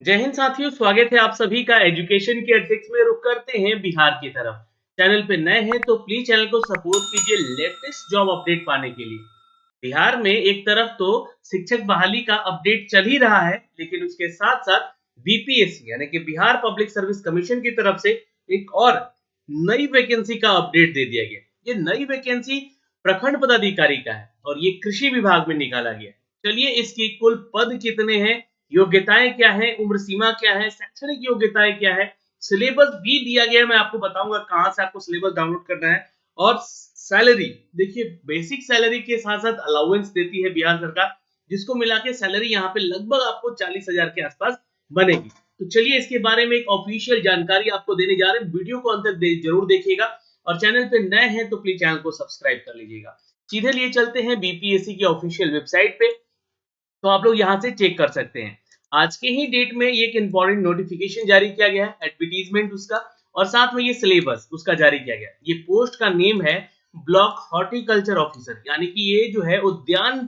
जय हिंद साथियों, स्वागत है आप सभी का एजुकेशन के एथिक्स में। रुक करते हैं बिहार की तरफ। चैनल पे नए हैं तो प्लीज चैनल को सपोर्ट कीजिए लेटेस्ट जॉब अपडेट पाने के लिए। बिहार में एक तरफ तो शिक्षक बहाली का अपडेट चल ही रहा है, लेकिन उसके साथ साथ बीपीएससी यानी कि बिहार पब्लिक सर्विस कमीशन की तरफ से एक और नई वैकेंसी का अपडेट दे दिया गया। ये नई वैकेंसी प्रखंड पदाधिकारी का है और ये कृषि विभाग में निकाला गया है। चलिए इसकी कुल पद कितने हैं, योग्यताएं क्या है, उम्र सीमा क्या है, शैक्षणिक योग्यताएं क्या है, सिलेबस भी दिया गया है। मैं आपको बताऊंगा कहां से आपको सिलेबस डाउनलोड करना है। और सैलरी देखिए, बेसिक सैलरी के साथ साथ अलाउंस देती है बिहार सरकार, जिसको मिला के सैलरी यहाँ पे लगभग आपको 40,000 के आसपास बनेगी। तो चलिए इसके बारे में एक ऑफिशियल जानकारी आपको देने जा रहे हैं। वीडियो को अंत तक जरूर देखिएगा और चैनल पे नए हैं तो प्लीज चैनल को सब्सक्राइब कर लीजिएगा। सीधे लिए चलते हैं बीपीएससी की ऑफिशियल वेबसाइट पे, तो आप लोग यहाँ से चेक कर सकते हैं। आज के ही डेट में ये एक इंपॉर्टेंट नोटिफिकेशन जारी किया गया है, एडवर्टीजमेंट उसका, और साथ में ये सिलेबस उसका जारी किया गया। ये पोस्ट का नेम है ब्लॉक हॉर्टिकल्चर ऑफिसर, यानी कि ये जो है उद्यान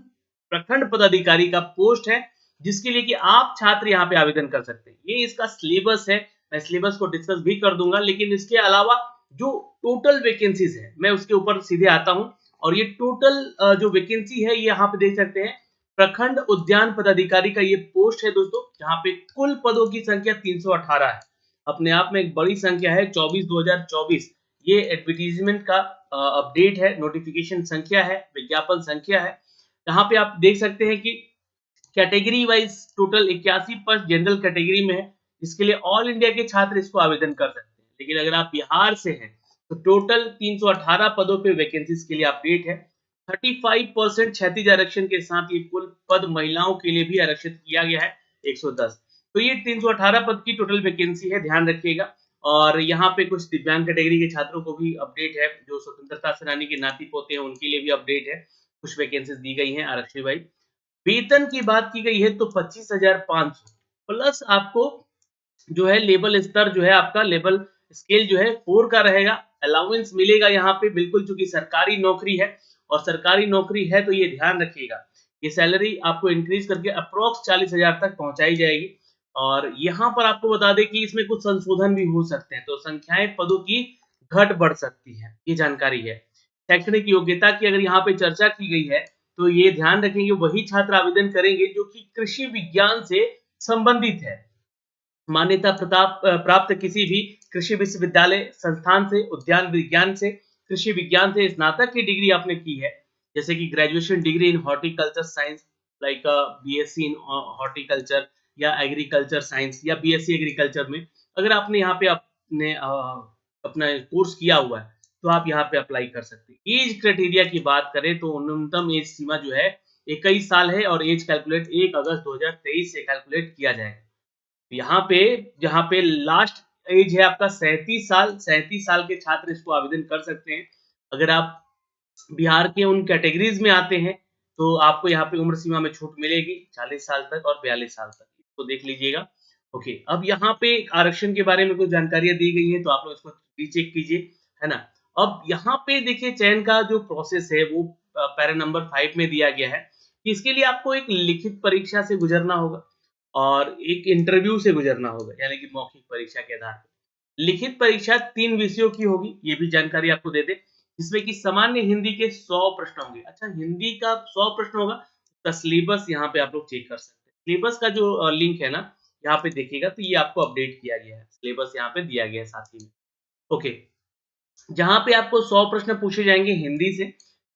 प्रखंड पदाधिकारी का पोस्ट है, जिसके लिए कि आप छात्र यहाँ पे आवेदन कर सकते हैं। ये इसका सिलेबस है, मैं सिलेबस को डिस्कस भी कर दूंगा, लेकिन इसके अलावा जो टोटल वैकेंसीज है मैं उसके ऊपर सीधे आता हूँ। और ये टोटल जो वैकेंसी है ये यहाँ पे देख सकते हैं, प्रखंड उद्यान पदाधिकारी का ये पोस्ट है दोस्तों, जहां पे कुल पदों की संख्या 318 है। अपने आप में एक बड़ी संख्या है। 24/2024 ये एडवर्टीजमेंट का अपडेट है, नोटिफिकेशन संख्या है, विज्ञापन संख्या है। यहाँ पे आप देख सकते हैं कि कैटेगरी वाइज टोटल 81 पद जनरल कैटेगरी में है, जिसके लिए ऑल इंडिया के छात्र इसको आवेदन कर सकते हैं। लेकिन अगर आप बिहार से हैं तो टोटल 318 पदों पे वैकेंसीज के लिए अपडेट है। 35% क्षैतिज आरक्षण के साथ ये कुल पद महिलाओं के लिए भी आरक्षित किया गया है, 110। तो ये 318 पद की टोटल वैकेंसी है, ध्यान रखिएगा। और यहाँ पे कुछ दिव्यांग कैटेगरी के छात्रों को भी अपडेट है, जो स्वतंत्रता सेनानी के नाती पोते हैं उनके लिए भी अपडेट है। कुछ वैकेंसीज दी गई हैं आरक्षित वाइज। वेतन की बात की गई है तो 25,500 प्लस आपको जो है लेवल स्तर जो है आपका लेवल स्केल जो है 4 का रहेगा। अलाउंस मिलेगा यहाँ पे बिल्कुल, चूंकि सरकारी नौकरी है और सरकारी नौकरी है तो ये ध्यान रखिएगा, ये सैलरी आपको इंक्रीज करके अप्रोक्स 40,000 तक पहुंचाई जाएगी। और यहाँ पर आपको बता दें कि इसमें कुछ संशोधन भी हो सकते हैं, तो संख्याएं पदों की घट बढ़ सकती है, ये जानकारी है। शैक्षणिक योग्यता की अगर यहाँ पे चर्चा की गई है तो ये ध्यान रखेंगे वही छात्र आवेदन करेंगे जो कि कृषि विज्ञान से संबंधित है। मान्यता प्राप्त किसी भी कृषि विश्वविद्यालय संस्थान से, उद्यान विज्ञान से, कृषि विज्ञान से स्नातक की डिग्री आपने की है, जैसे कि graduation degree in horticulture science, like BSc in horticulture या एग्रीकल्चर साइंस या बीएससी एग्रीकल्चर में अगर आपने यहाँ पे अपने अपना कोर्स किया हुआ है तो आप यहाँ पे अप्लाई कर सकते हैं। एज क्राइटेरिया की बात करें तो न्यूनतम एज सीमा जो है 21 साल है और एज कैलकुलेट 1 अगस्त 2023 से कैलकुलेट किया जाएगा। यहाँ पे जहाँ पे लास्ट एज है आपका 37 साल, 37 साल के छात्र इसको आवेदन कर सकते हैं। अगर आप बिहार के उन कैटेगरीज में आते हैं तो आपको यहाँ पे उम्र सीमा में छूट मिलेगी 40 साल तक और 42 साल तक, इसको देख लीजिएगा। ओके, अब यहाँ पे आरक्षण के बारे में कुछ जानकारियां दी गई है तो आप लोग इसको रीचेक कीजिए, है ना। अब यहाँ पे देखिए चयन का जो प्रोसेस है वो पैरा नंबर 5 में दिया गया है कि इसके लिए आपको एक लिखित परीक्षा से गुजरना होगा और एक इंटरव्यू से गुजरना होगा, यानी कि मौखिक परीक्षा के आधार पर। लिखित परीक्षा 3 विषयों की होगी, ये भी जानकारी आपको दे दें, जिसमें कि सामान्य हिंदी के 100 प्रश्न होंगे। अच्छा, हिंदी का 100 प्रश्न होगा, तो सिलेबस यहाँ पे आप लोग चेक कर सकते हैं। सिलेबस का जो लिंक है ना, यहाँ पे देखिएगा तो ये आपको अपडेट किया गया है, सिलेबस यहाँ पे दिया गया है साथ ही में। ओके, जहाँ पे आपको 100 प्रश्न पूछे जाएंगे हिंदी से।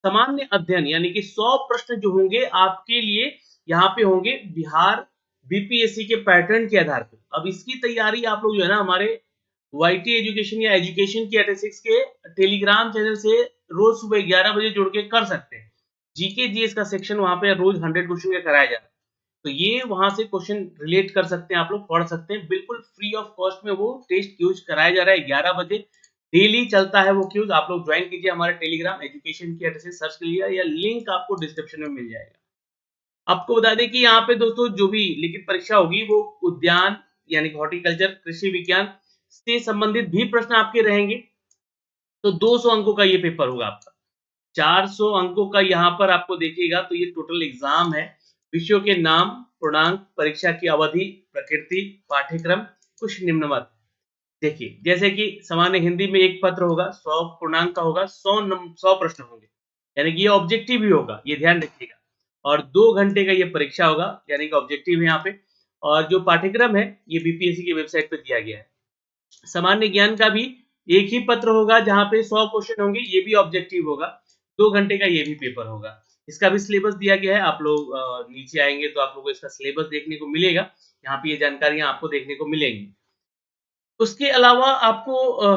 सामान्य अध्ययन यानी कि 100 प्रश्न जो होंगे आपके लिए यहाँ पे होंगे बिहार बीपीएससी के पैटर्न के आधार पे। अब इसकी तैयारी आप लोग जो है ना हमारे वाईटी एजुकेशन या एजुकेशन की एटेसिक्स के टेलीग्राम चैनल से रोज सुबह 11 बजे जुड़ के कर सकते हैं। जीके जीएस का सेक्शन वहां पे रोज 100 क्वेश्चन का कराया जा रहा है, तो ये वहां से क्वेश्चन रिलेट कर सकते हैं, आप लोग पढ़ सकते हैं। बिल्कुल फ्री ऑफ कॉस्ट में वो टेस्ट क्यूज कराया जा रहा है, 11 बजे डेली चलता है वो क्यूज। आप लोग ज्वाइन कीजिए हमारे टेलीग्राम एजुकेशन की एटेसिक्स सर्च कीजिए, या लिंक आपको डिस्क्रिप्शन में मिल जाएगा। आपको बता दें कि यहाँ पे दोस्तों जो भी लिखित परीक्षा होगी वो उद्यान यानी हॉर्टिकल्चर कृषि विज्ञान से संबंधित भी प्रश्न आपके रहेंगे। तो 200 अंकों का ये पेपर होगा आपका। 400 अंकों का यहाँ पर आपको देखिएगा तो ये टोटल एग्जाम है। विषयों के नाम, पूर्णांक, परीक्षा की अवधि, प्रकृति, पाठ्यक्रम, कुछ निम्नवत। देखिए, जैसे कि सामान्य हिंदी में एक पत्र होगा, 100 पूर्णांक का होगा, 100 प्रश्न होंगे, यानी कि ये ऑब्जेक्टिव ही होगा, ये ध्यान रखिएगा। और 2 घंटे का ये परीक्षा होगा, यानी कि ऑब्जेक्टिव है यहाँ पे। और जो पाठ्यक्रम है, ये बीपीएससी की वेबसाइट पे दिया गया है। सामान्य ज्ञान का भी एक ही पत्र होगा जहाँ पे 100 क्वेश्चन होंगे, ये भी ऑब्जेक्टिव होगा। 2 घंटे का ये भी पेपर होगा। इसका भी सिलेबस दिया गया है, आप लोग नीचे आएँगे तो आप लोगों को इसका सिलेबस देखने को मिलेगा। यहाँ पे ये जानकारियाँ आपको देखने को मिलेंगी। उसके अलावा आपको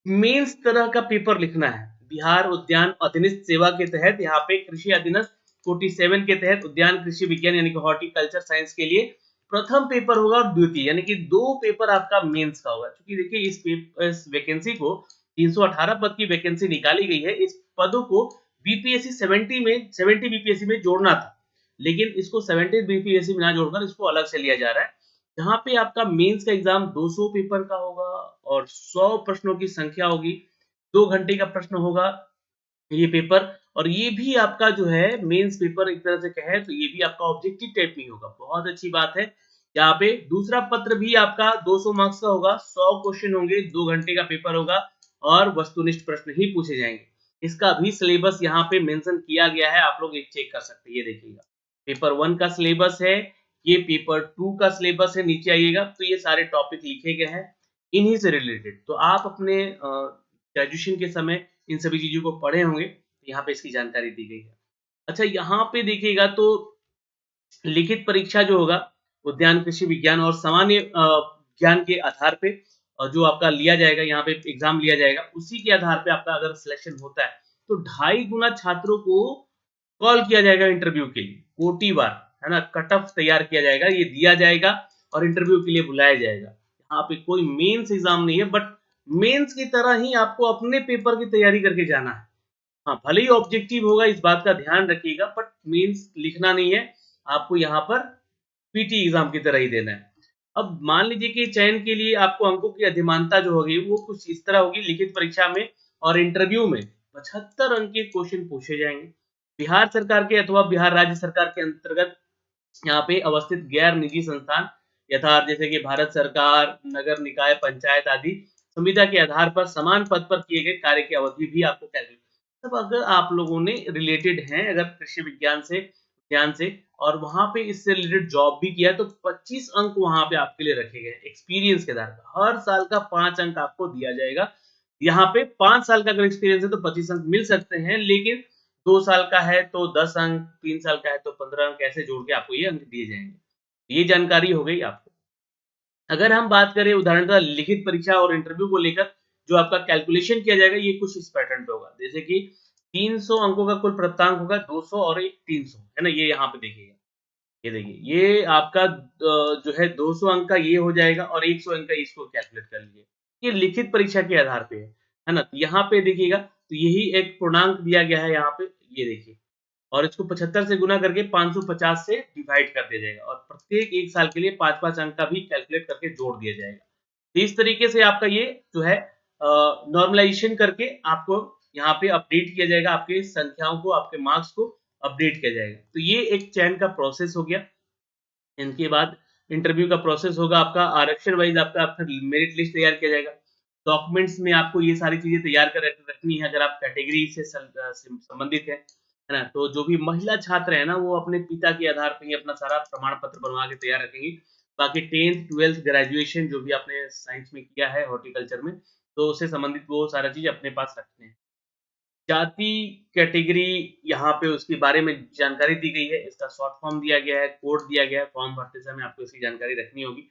मेंस तरह का पेपर लिखना है। बिहार उद्यान अधीनस्थ सेवा के तहत यहाँ पे कृषि अधीनस्थ कोटि 7 के तहत उद्यान कृषि विज्ञान यानी कि हॉर्टिकल्चर साइंस के लिए प्रथम पेपर होगा और द्वितीय यानी कि 2 पेपर आपका मेंस का होगा। क्योंकि देखिए इस वैकेंसी को 318 पद की वैकेंसी निकाली गई है। इस पदों को बीपीएससी 70 बीपीएससी में जोड़ना था। लेकिन इसको 70 बीपीएससी में ना जोड़कर इसको अलग से लिया जा रहा है। यहाँ पे आपका मेंस का एग्जाम 200 पेपर का होगा और 100 प्रश्नों की संख्या होगी। 2 घंटे का प्रश्न होगा ये पेपर। और ये भी आपका जो है मेंस पेपर एक तरह से कहें तो ये भी आपका ऑब्जेक्टिव टाइप में होगा। बहुत अच्छी बात है। यहाँ पे दूसरा पत्र भी आपका 200 मार्क्स का होगा, 100 क्वेश्चन होंगे, 2 घंटे का पेपर होगा और वस्तुनिष्ठ प्रश्न ही पूछे जाएंगे। इसका भी सिलेबस यहाँ पे मेंशन किया गया है, आप लोग एक चेक कर सकते हैं। ये देखिएगा, पेपर 1 का सिलेबस है, ये पेपर 2 का सिलेबस है। नीचे आइएगा तो ये सारे टॉपिक लिखे गए हैं इन्हीं से रिलेटेड। तो आप अपने ग्रेजुएशन के समय इन सभी चीज़ों को पढ़े होंगे, तो यहाँ पे इसकी जानकारी दी गई है। अच्छा, यहाँ पे देखिएगा तो लिखित परीक्षा जो होगा, उद्यान कृषि विज्ञान और सामान्य ज्ञान के आधार पे जो आपका लिया जाएगा, यहाँ पे एग्ज़ाम लिया जाएगा, उसी के आधार पे आपका अगर सिलेक्शन होता है, तो 2.5 गुना छात्रों को कॉल किया जाएगा इंटरव्यू के लिए, कोटिवार, है ना? कट ऑफ तैयार किया जाएगा, ये दिया जाएगा और इंटरव्यू के लिए बुलाया जाएगा। यहाँ पे कोई मेंस एग्ज़ाम नहीं है, बट मेंस की तरह ही आपको अपने पेपर की तैयारी करके जाना है। हाँ, भले ही ऑब्जेक्टिव होगा, इस बात का ध्यान रखिएगा, बट मेंस लिखना नहीं है, आपको यहाँ पर पीटी एग्ज़ाम की तरह ही देना है। अब मान लीजिए कि चयन के लिए आपको अंकों की अधिमानता जो होगी, वो कुछ इस तरह होगी। लिखित परीक्षा में और इंटरव्यू में 75 अंक के क्वेश्चन पूछे जाएँगे। बिहार सरकार के अथवा बिहार राज्य सरकार के अंतर्गत यहाँ पे अवस्थित गैर निजी संस्थान यथार्थ जैसे कि भारत सरकार, नगर निकाय, पंचायत आदि संविदा के आधार पर समान पद पर किए गए कार्य की अवधि भी आपको कैलकुलेट। तब अगर आप लोगों ने रिलेटेड हैं अगर कृषि विज्ञान से, ध्यान से, और वहाँ पे इससे रिलेटेड जॉब भी किया है, तो 25 अंक वहाँ पे आपके लिए रखे गए एक्सपीरियंस के आधार पर। हर साल का 5 अंक आपको दिया जाएगा। यहाँ पे 5 साल का अगर एक्सपीरियंस है तो 25 अंक मिल सकते हैं, लेकिन 2 साल का है तो 10 अंक, 3 साल का है तो 15 अंक, ऐसे जोड़ के आपको ये अंक दिए जाएँगे। ये जानकारी हो गई आपको। अगर हम बात करें उदाहरणतः लिखित परीक्षा और इंटरव्यू को लेकर जो आपका कैलकुलेशन किया जाएगा, ये कुछ इस पैटर्न पे होगा। जैसे कि 300 अंकों का कुल प्राप्तांक होगा, 200 और एक 300, है ना? ये यहाँ पे देखिएगा। ये देखिए, ये आपका जो है 200 अंक का ये हो जाएगा और 100 अंक का इसको कैलकुलेट कर लीजिए। ये लिखित परीक्षा के आधार पे है ना? तो यहाँ पे देखिएगा, तो यही एक पूर्णांक दिया गया है यहाँ पे, ये देखिए। और इसको 75 से गुना करके 550 से डिवाइड कर दिया जाएगा और प्रत्येक 1 साल के लिए 5-5 अंक का भी कैलकुलेट करके जोड़ दिया जाएगा। तो इस तरीके से आपका ये जो है नॉर्मलाइज़ेशन करके आपको यहाँ पे अपडेट किया जाएगा, आपकी संख्याओं को, आपके मार्क्स को अपडेट किया जाएगा। तो ये एक चयन का प्रोसेस हो गया। इनके बाद इंटरव्यू का प्रोसेस होगा आपका, आरक्षण वाइज़ आपका फिर मेरिट लिस्ट तैयार किया जाएगा। डॉक्यूमेंट्स में आपको ये सारी चीज़ें तैयार कर रखनी है अगर आप कैटेगरी से संबंधित हैं, है ना? तो जो भी महिला छात्र है ना, वो अपने पिता के आधार पे ही अपना सारा प्रमाण पत्र बनवा के तैयार रखेंगी। बाकी 10th, 12th, ग्रेजुएशन जो भी आपने साइंस में किया है हॉर्टिकल्चर में, तो उससे संबंधित वो सारा चीज़ अपने पास रखते हैं। जाति, कैटेगरी यहाँ पे उसके बारे में जानकारी दी गई है, इसका शॉर्ट फॉर्म दिया गया है, कोड दिया गया है, फॉर्म भरते समय आपको इसकी जानकारी रखनी होगी।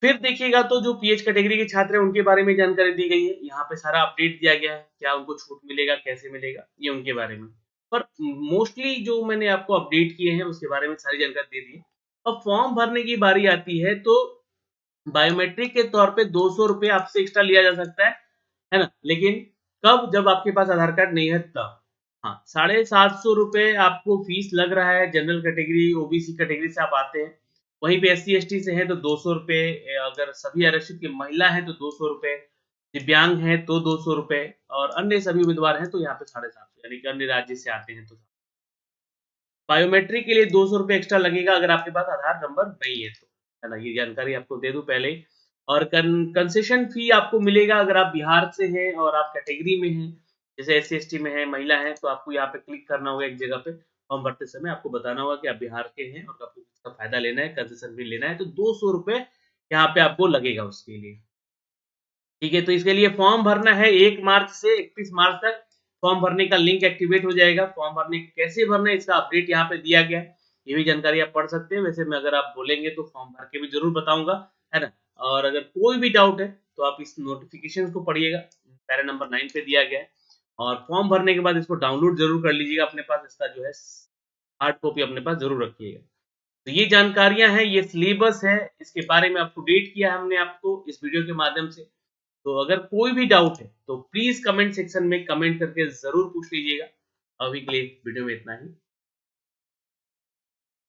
फिर देखिएगा तो जो पीएच कैटेगरी के छात्र हैं उनके बारे में जानकारी दी गई है, यहाँ पे सारा अपडेट दिया गया है, क्या उनको छूट मिलेगा, कैसे मिलेगा, ये उनके बारे में। पर मोस्टली जो मैंने आपको अपडेट किए हैं उसके बारे में सारी जानकारी दे दी है। अब फॉर्म भरने की बारी आती है तो बायोमेट्रिक के तौर पे ₹200 आपसे एक्स्ट्रा लिया जा सकता है ना? लेकिन कब? जब आपके पास आधार कार्ड नहीं है तब। हाँ, ₹750 आपको फीस लग रहा है, जनरल कैटेगरी, ओबीसी कैटेगरी से आप आते हैं। वहीं पे एससी-एसटी से हैं तो ₹200, अगर सभी आरक्षित की महिला हैं तो ₹200, दिव्यांग हैं तो ₹200 और अन्य सभी उम्मीदवार हैं तो यहाँ पे 750, यानी कि अन्य राज्य से आते हैं तो बायोमेट्रिक के लिए 200 रुपए एक्स्ट्रा लगेगा अगर आपके पास आधार नंबर नहीं है तो, है ना? ये जानकारी आपको दे दूं पहले ही। और कंसेशन फी आपको मिलेगा अगर आप बिहार से हैं और आप कैटेगरी में हैं, जैसे SC ST में है, महिला है, तो आपको यहाँ पे क्लिक करना होगा एक जगह पे। फॉर्म भरते समय आपको बताना होगा कि आप बिहार के हैं और आपको इसका फायदा लेना है, कंसेशन भी लेना है, तो 200 रुपए यहाँ पे आपको लगेगा उसके लिए। ठीक है, तो इसके लिए फॉर्म भरना है 1 मार्च से 31 मार्च तक। फॉर्म भरने का लिंक एक्टिवेट हो जाएगा। फॉर्म भरने कैसे भरना है इसका अपडेट यहाँ पे दिया गया है। ये भी जानकारी आप पढ़ सकते हैं। वैसे मैं अगर आप बोलेंगे तो फॉर्म भर के भी ज़रूर बताऊँगा, है ना? और अगर कोई भी डाउट है तो आप इस नोटिफ़िकेशन को पढ़िएगा, पैरा नंबर 9 पे दिया गया है। और फॉर्म भरने के बाद इसको डाउनलोड ज़रूर कर लीजिएगा अपने पास, इसका जो है हार्ड कॉपी अपने पास ज़रूर रखिएगा। तो ये जानकारियाँ हैं, ये सिलेबस है, इसके बारे में अप टू डेट किया है हमने आपको इस वीडियो के माध्यम से। तो अगर कोई भी डाउट है तो प्लीज कमेंट सेक्शन में कमेंट करके जरूर पूछ लीजिएगा। अभी के लिए वीडियो में इतना ही।